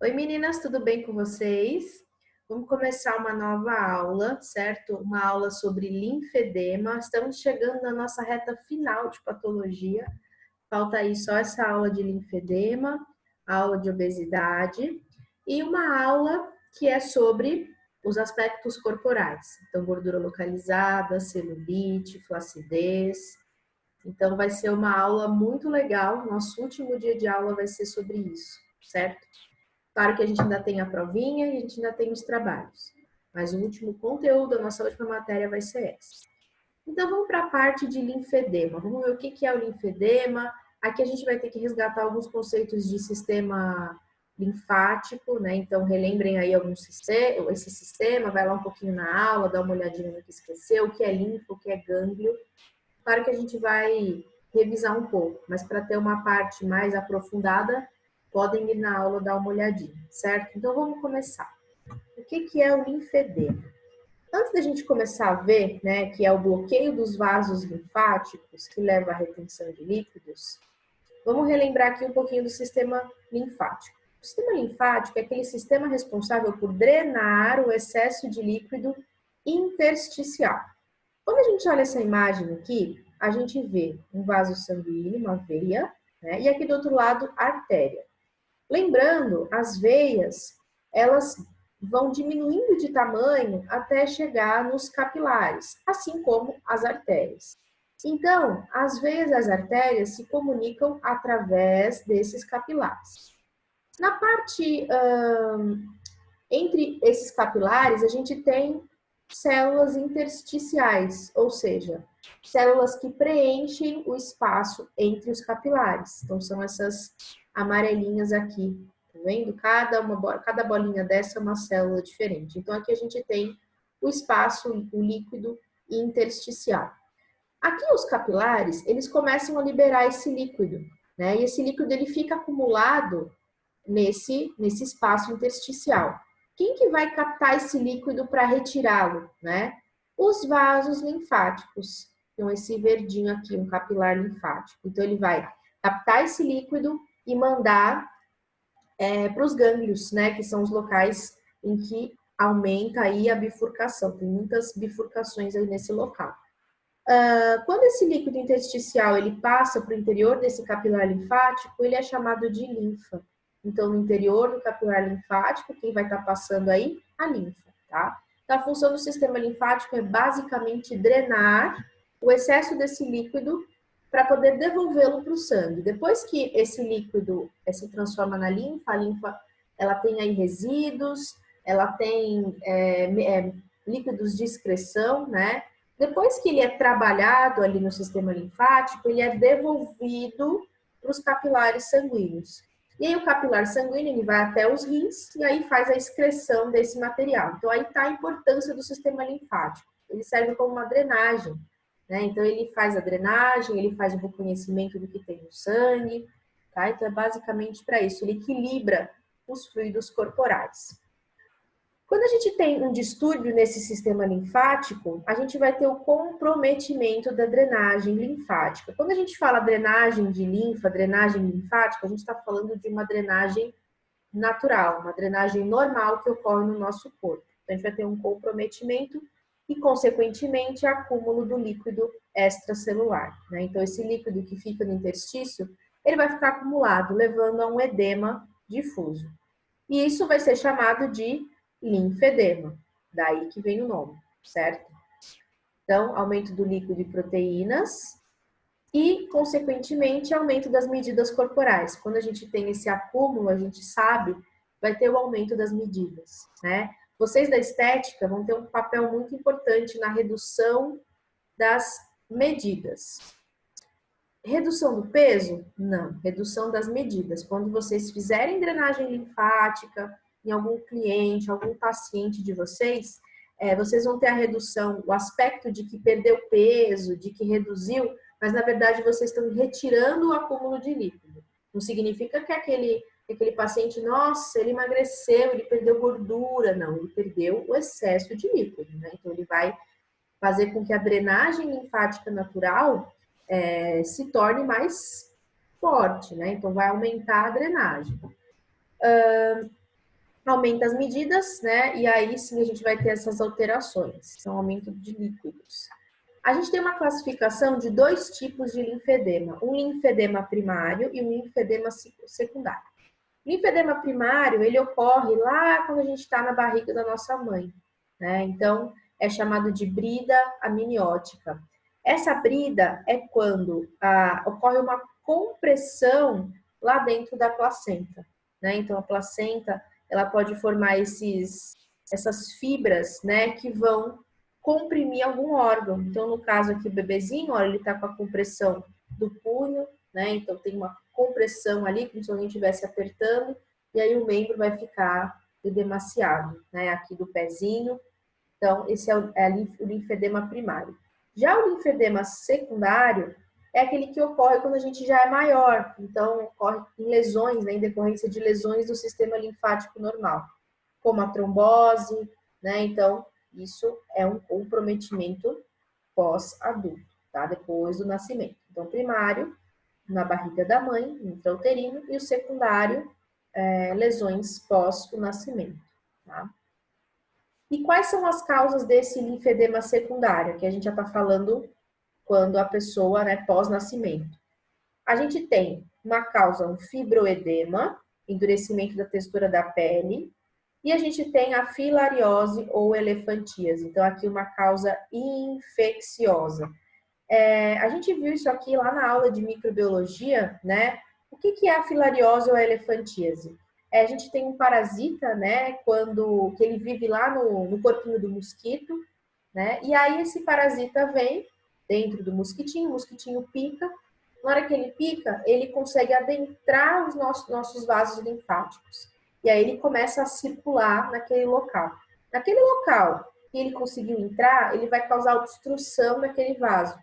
Oi meninas, tudo bem com vocês? Vamos começar uma nova aula, certo? Uma aula sobre linfedema. Estamos chegando na nossa reta final de patologia. Falta aí só essa aula de linfedema, aula de obesidade e uma aula que é sobre os aspectos corporais. Então, gordura localizada, celulite, flacidez. Então, vai ser uma aula muito legal. Nosso último dia de aula vai ser sobre isso, certo? Claro que a gente ainda tem a provinha e a gente ainda tem os trabalhos, mas o último conteúdo, a nossa última matéria vai ser essa. Então vamos para a parte de linfedema. Vamos ver o que é o linfedema. Aqui a gente vai ter que resgatar alguns conceitos de sistema linfático, né? Então relembrem aí esse sistema, vai lá um pouquinho na aula, dá uma olhadinha no que esqueceu, o que é linfa, o que é gânglio. Claro que a gente vai revisar um pouco, mas para ter uma parte mais aprofundada, podem ir na aula dar uma olhadinha, certo? Então vamos começar. O que é o linfedema? Antes da gente começar a ver, né, que é o bloqueio dos vasos linfáticos que leva à retenção de líquidos, vamos relembrar aqui um pouquinho do sistema linfático. O sistema linfático é aquele sistema responsável por drenar o excesso de líquido intersticial. Quando a gente olha essa imagem aqui, a gente vê um vaso sanguíneo, uma veia, né, e aqui do outro lado, a artéria. Lembrando, as veias, elas vão diminuindo de tamanho até chegar nos capilares, assim como as artérias. Então, as veias e as artérias se comunicam através desses capilares. Na parte entre esses capilares, a gente tem células intersticiais, ou seja, células que preenchem o espaço entre os capilares. Então, são essas amarelinhas aqui, tá vendo? Cada bolinha dessa é uma célula diferente. Então, aqui a gente tem o espaço, o líquido intersticial. Aqui os capilares, eles começam a liberar esse líquido, né? E esse líquido, ele fica acumulado nesse espaço intersticial. Quem que vai captar esse líquido para retirá-lo, né? Os vasos linfáticos. Então, esse verdinho aqui, um capilar linfático. Então, ele vai captar esse líquido e mandar para os gânglios, né? Que são os locais em que aumenta aí a bifurcação. Tem muitas bifurcações aí nesse local. Quando esse líquido intersticial ele passa para o interior desse capilar linfático, ele é chamado de linfa. Então, no interior do capilar linfático, quem vai estar passando aí? A linfa, tá? Então, a função do sistema linfático é basicamente drenar o excesso desse líquido para poder devolvê-lo para o sangue. Depois que esse líquido se transforma na linfa, a linfa ela tem aí resíduos, ela tem líquidos de excreção, né? Depois que ele é trabalhado ali no sistema linfático, ele é devolvido para os capilares sanguíneos. E aí o capilar sanguíneo ele vai até os rins e aí faz a excreção desse material. Então aí está a importância do sistema linfático. Ele serve como uma drenagem, né? Então ele faz a drenagem, ele faz o reconhecimento do que tem no sangue, tá? Então é basicamente para isso, ele equilibra os fluidos corporais. Quando a gente tem um distúrbio nesse sistema linfático, a gente vai ter o comprometimento da drenagem linfática. Quando a gente fala drenagem de linfa, drenagem linfática, a gente está falando de uma drenagem natural, uma drenagem normal que ocorre no nosso corpo. Então, a gente vai ter um comprometimento e, consequentemente, acúmulo do líquido extracelular, né? Então, esse líquido que fica no interstício, ele vai ficar acumulado, levando a um edema difuso. E isso vai ser chamado de linfedema, daí que vem o nome, certo? Então, aumento do líquido de proteínas e, consequentemente, aumento das medidas corporais. Quando a gente tem esse acúmulo, a gente sabe, vai ter o aumento das medidas, né? Vocês da estética vão ter um papel muito importante na redução das medidas. Redução do peso? Não. Redução das medidas. Quando vocês fizerem drenagem linfática em algum cliente, algum paciente de vocês, vocês vão ter a redução, o aspecto de que perdeu peso, de que reduziu, mas na verdade vocês estão retirando o acúmulo de líquido. Não significa que aquele paciente, nossa, ele emagreceu, ele perdeu gordura. Não, ele perdeu o excesso de líquido, né? Então ele vai fazer com que a drenagem linfática natural se torne mais forte, né? Então vai aumentar a drenagem. aumenta as medidas, né? E aí sim a gente vai ter essas alterações, são aumento de líquidos. A gente tem uma classificação de dois tipos de linfedema, um linfedema primário e um linfedema secundário. O linfedema primário, ele ocorre lá quando a gente está na barriga da nossa mãe, né? Então, é chamado de brida amniótica. Essa brida é quando ocorre uma compressão lá dentro da placenta, né? Então, a placenta, ela pode formar essas fibras, né, que vão comprimir algum órgão. Então, no caso aqui, o bebezinho, olha, ele está com a compressão do punho, né? Então, tem uma compressão ali, como se alguém estivesse apertando, e aí o membro vai ficar edemaciado, né? Aqui do pezinho. Então, esse é o linfedema primário. Já o linfedema secundário é aquele que ocorre quando a gente já é maior. Então, ocorre em lesões, né, em decorrência de lesões do sistema linfático normal, como a trombose, né? Então, isso é um comprometimento pós-adulto, tá? Depois do nascimento. Então, primário, na barriga da mãe, intrauterino, e o secundário, lesões pós o nascimento, tá? E quais são as causas desse linfedema secundário, que a gente já está falando quando a pessoa, né, pós-nascimento? A gente tem uma causa, um fibroedema, endurecimento da textura da pele, e a gente tem a filariose ou elefantíase. Então, aqui uma causa infecciosa. A gente viu isso aqui lá na aula de microbiologia, né? O que é a filariose ou a elefantíase? A gente tem um parasita, né? Que ele vive lá no corpinho do mosquito, né? E aí esse parasita vem dentro do mosquitinho, o mosquitinho pica. Na hora que ele pica, ele consegue adentrar os nossos vasos linfáticos. E aí ele começa a circular naquele local. Naquele local que ele conseguiu entrar, ele vai causar obstrução naquele vaso.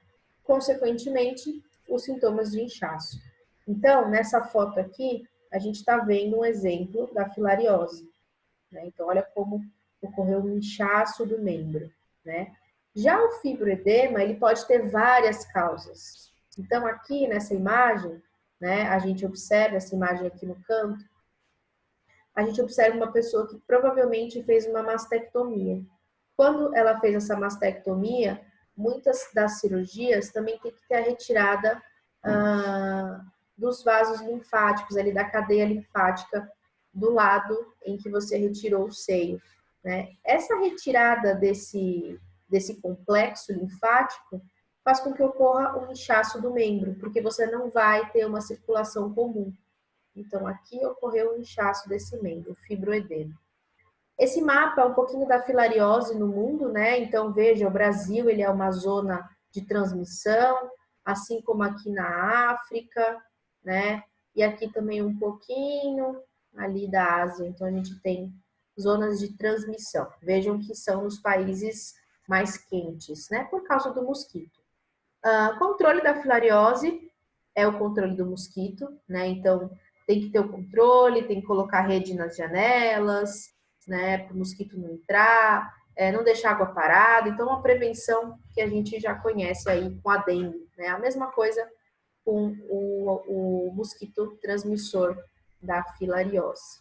Consequentemente, os sintomas de inchaço. Então, nessa foto aqui, a gente está vendo um exemplo da filariose, né? Então, olha como ocorreu um inchaço do membro, né? Já o fibroedema, ele pode ter várias causas. Então, aqui nessa imagem, né, a gente observa essa imagem aqui no canto, a gente observa uma pessoa que provavelmente fez uma mastectomia. Quando ela fez essa mastectomia, muitas das cirurgias também tem que ter a retirada dos vasos linfáticos, ali da cadeia linfática do lado em que você retirou o seio, né? Essa retirada desse complexo linfático faz com que ocorra um inchaço do membro, porque você não vai ter uma circulação comum. Então, aqui ocorreu o inchaço desse membro, o fibroedema. Esse mapa é um pouquinho da filariose no mundo, né? Então, veja, o Brasil, ele é uma zona de transmissão, assim como aqui na África, né? E aqui também um pouquinho ali da Ásia. Então, a gente tem zonas de transmissão. Vejam que são nos países mais quentes, né? Por causa do mosquito. Controle da filariose é o controle do mosquito, né? Então, tem que ter o controle, tem que colocar rede nas janelas, né? Para o mosquito não entrar, não deixar água parada. Então, uma prevenção que a gente já conhece aí com a dengue, né? A mesma coisa com o mosquito transmissor da filariose.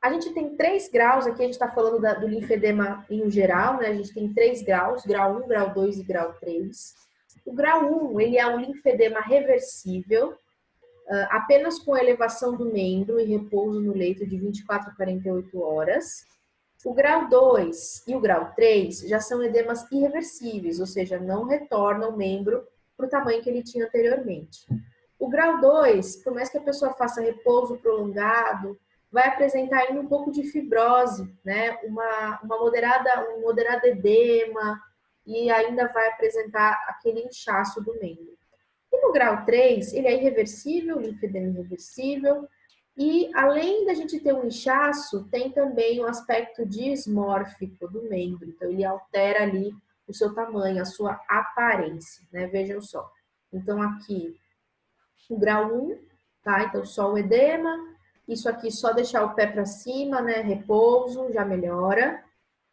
A gente tem 3 graus, aqui a gente está falando do linfedema em geral, né? A gente tem 3 graus, grau 1, grau 2 e grau 3. O grau 1, ele é um linfedema reversível, apenas com elevação do membro e repouso no leito de 24 a 48 horas. O grau 2 e o grau 3 já são edemas irreversíveis, ou seja, não retornam o membro para o tamanho que ele tinha anteriormente. O grau 2, por mais que a pessoa faça repouso prolongado, vai apresentar ainda um pouco de fibrose, né? um moderado edema, e ainda vai apresentar aquele inchaço do membro. E no grau 3, ele é irreversível, linfedema irreversível, e além da gente ter um inchaço, tem também o aspecto dismórfico do membro, então ele altera ali o seu tamanho, a sua aparência, né? Vejam só. Então aqui, o grau 1, tá? Então só o edema, isso aqui só deixar o pé para cima, né? Repouso, já melhora.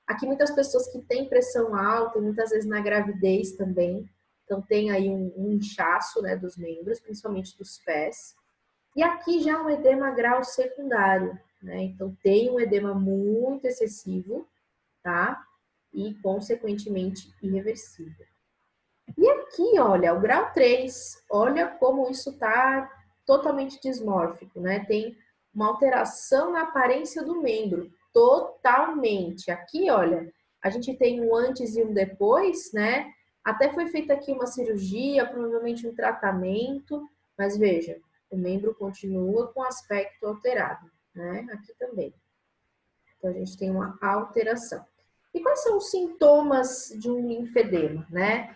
Aqui muitas pessoas que têm pressão alta, muitas vezes na gravidez também, então tem aí um inchaço, né, dos membros, principalmente dos pés. E aqui já um edema grau secundário. né? Então, tem um edema muito excessivo, tá? E, consequentemente, irreversível. E aqui, olha, o grau 3, olha como isso tá totalmente dismórfico, né? Tem uma alteração na aparência do membro, totalmente. Aqui, olha, a gente tem um antes e um depois, né? Até foi feita aqui uma cirurgia, provavelmente um tratamento, mas veja, o membro continua com aspecto alterado, né? Aqui também. Então, a gente tem uma alteração. E quais são os sintomas de um linfedema, né?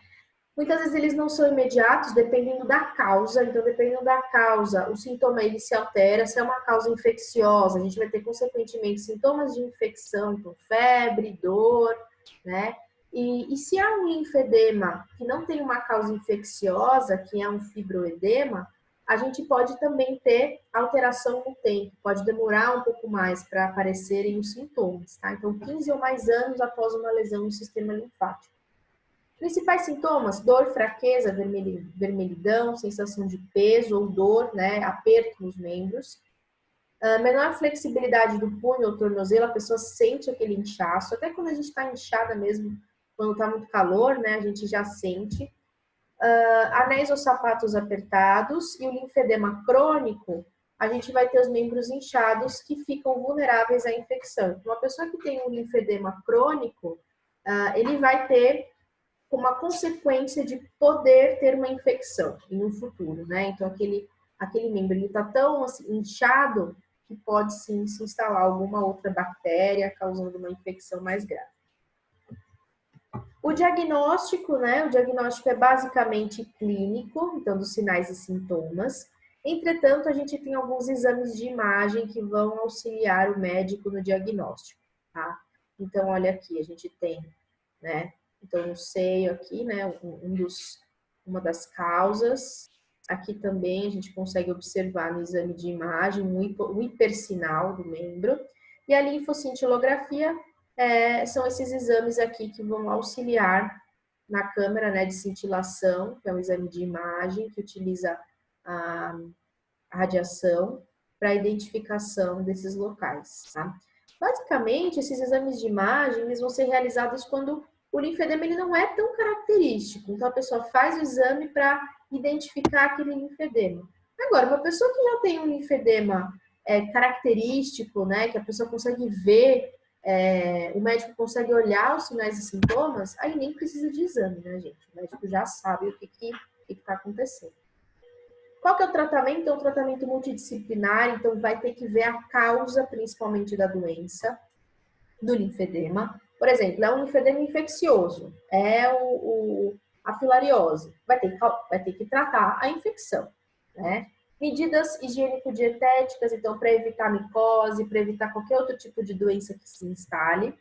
Muitas vezes eles não são imediatos, dependendo da causa. Então, dependendo da causa, o sintoma ele se altera. Se é uma causa infecciosa, a gente vai ter, consequentemente, sintomas de infecção, então febre, dor, né? E se há um linfedema que não tem uma causa infecciosa, que é um fibroedema, a gente pode também ter alteração no tempo. Pode demorar um pouco mais para aparecerem os sintomas, tá? Então, 15 ou mais anos após uma lesão no sistema linfático. Principais sintomas: dor, fraqueza, vermelhidão, sensação de peso ou dor, né? Aperto nos membros. Menor flexibilidade do punho ou tornozelo, a pessoa sente aquele inchaço. Até quando a gente está inchada mesmo, quando está muito calor, né? A gente já sente. Anéis ou sapatos apertados. E o linfedema crônico, a gente vai ter os membros inchados que ficam vulneráveis à infecção. Uma pessoa que tem um linfedema crônico, ele vai ter uma consequência de poder ter uma infecção em um futuro, né? Então, aquele membro ele está tão assim, inchado que pode sim se instalar alguma outra bactéria, causando uma infecção mais grave. O diagnóstico, né? O diagnóstico é basicamente clínico, então, dos sinais e sintomas. Entretanto, a gente tem alguns exames de imagem que vão auxiliar o médico no diagnóstico, tá? Então, olha aqui, a gente tem, né? Então, o seio aqui, né? Uma das causas. Aqui também a gente consegue observar no exame de imagem o hipersinal do membro. E a linfocintilografia são esses exames aqui que vão auxiliar na câmera, né, de cintilação, que é um exame de imagem que utiliza a radiação para a identificação desses locais, tá? Basicamente, esses exames de imagem eles vão ser realizados quando o linfedema ele não é tão característico. Então, a pessoa faz o exame para identificar aquele linfedema. Agora, uma pessoa que já tem um linfedema característico, né, que a pessoa consegue ver, o médico consegue olhar os sinais e sintomas, aí nem precisa de exame, né, gente? O médico já sabe o que está acontecendo. Qual que é o tratamento? É um tratamento multidisciplinar, então vai ter que ver a causa, principalmente, da doença, do linfedema. Por exemplo, é um linfedema infeccioso, é a filariose. Vai ter que tratar a infecção, né? Medidas higiênico-dietéticas, então, para evitar micose, para evitar qualquer outro tipo de doença que se instale.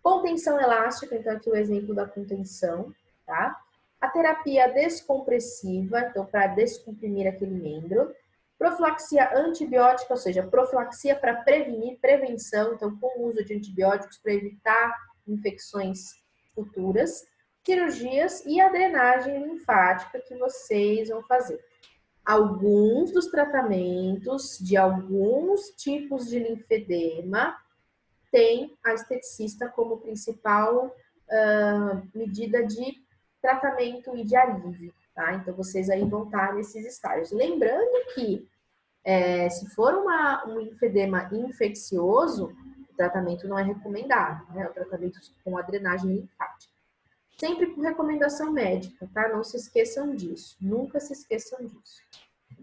Contenção elástica, então, aqui o exemplo da contenção, tá? A terapia descompressiva, então, para descomprimir aquele membro. Profilaxia antibiótica, ou seja, profilaxia para prevenir, prevenção, então, com o uso de antibióticos para evitar infecções futuras. Cirurgias e a drenagem linfática que vocês vão fazer. Alguns dos tratamentos de alguns tipos de linfedema tem a esteticista como principal medida de tratamento e de alívio, tá? Então, vocês aí vão estar nesses estágios. Lembrando que, se for um linfedema infeccioso, o tratamento não é recomendado, né? O tratamento com a drenagem linfática. Sempre com recomendação médica, tá? Não se esqueçam disso. Nunca se esqueçam disso.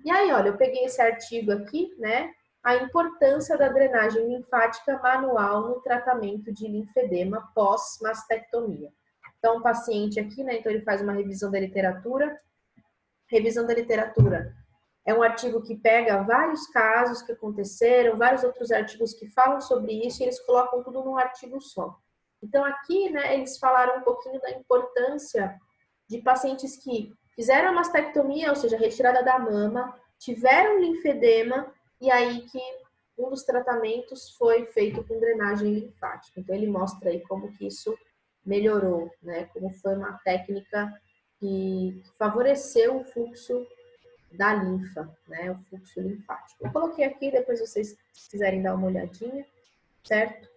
E aí, olha, eu peguei esse artigo aqui, né? A importância da drenagem linfática manual no tratamento de linfedema pós-mastectomia. Então, o paciente aqui, né? Então, ele faz uma revisão da literatura. Revisão da literatura é um artigo que pega vários casos que aconteceram, vários outros artigos que falam sobre isso, e eles colocam tudo num artigo só. Então, aqui, né, eles falaram um pouquinho da importância de pacientes que fizeram a mastectomia, ou seja, retirada da mama, tiveram linfedema, e aí que um dos tratamentos foi feito com drenagem linfática. Então, ele mostra aí como que isso melhorou, né, como foi uma técnica que favoreceu o fluxo da linfa, né? O fluxo linfático. Eu coloquei aqui, depois vocês, se quiserem dar uma olhadinha, certo?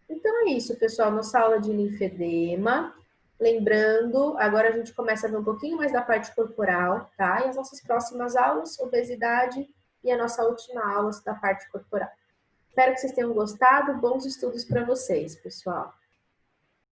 Então é isso, pessoal, nossa aula de linfedema. Lembrando, agora a gente começa a ver um pouquinho mais da parte corporal, tá? E as nossas próximas aulas, obesidade e a nossa última aula da parte corporal. Espero que vocês tenham gostado. Bons estudos para vocês, pessoal.